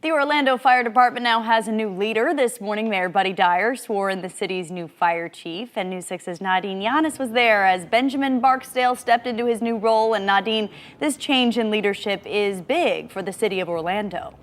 The Orlando Fire Department now has a new leader. This morning, Mayor Buddy Dyer swore in the city's new fire chief, and News 6's Nadine Yanis was there as Benjamin Barksdale stepped into his new role. And Nadine, this change in leadership is big for the city of Orlando.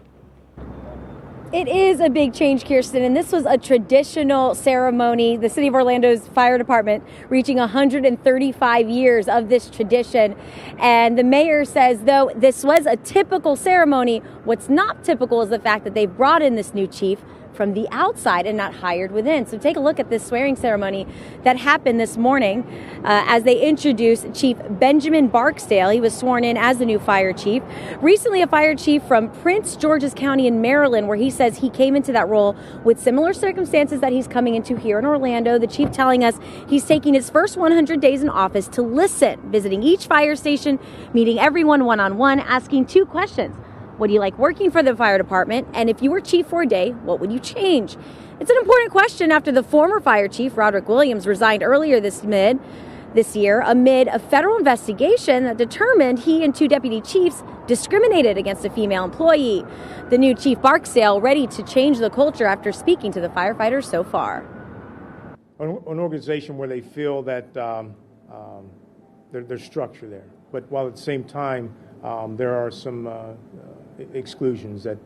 It is a big change, Kirsten, and this was a traditional ceremony. The City of Orlando's fire department reaching 135 years of this tradition. And the mayor says, though this was a typical ceremony, what's not typical is the fact that they've brought in this new chief from the outside and not hired within. So take a look at this swearing ceremony that happened this morning as they introduced Chief Benjamin Barksdale. He was sworn in as the new fire chief. Recently, a fire chief from Prince George's County in Maryland, where he says he came into that role with similar circumstances that he's coming into here in Orlando. The chief telling us he's taking his first 100 days in office to listen, visiting each fire station, meeting everyone one-on-one, asking 2 questions. What do you like working for the fire department? And if you were chief for a day, what would you change? It's an important question after the former fire chief, Roderick Williams, resigned earlier this year amid a federal investigation that determined he and 2 deputy chiefs discriminated against a female employee. The new Chief Barksdale ready to change the culture after speaking to the firefighters so far. An organization where they feel that there's structure there, but while at the same time there are some exclusions that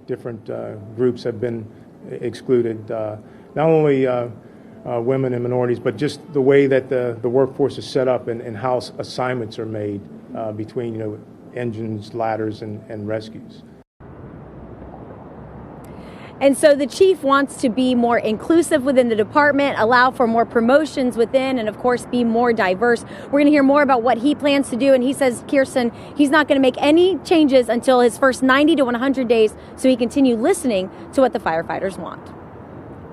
different groups have been excluded, not only women and minorities, but just the way that the workforce is set up and how assignments are made between engines, ladders, and rescues. And so the chief wants to be more inclusive within the department, allow for more promotions within, and of course be more diverse. We're going to hear more about what he plans to do. And he says, Kirsten, he's not going to make any changes until his first 90 to 100 days, so he continue listening to what the firefighters want.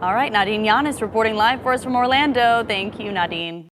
All right, Nadine Yanis reporting live for us from Orlando. Thank you, Nadine.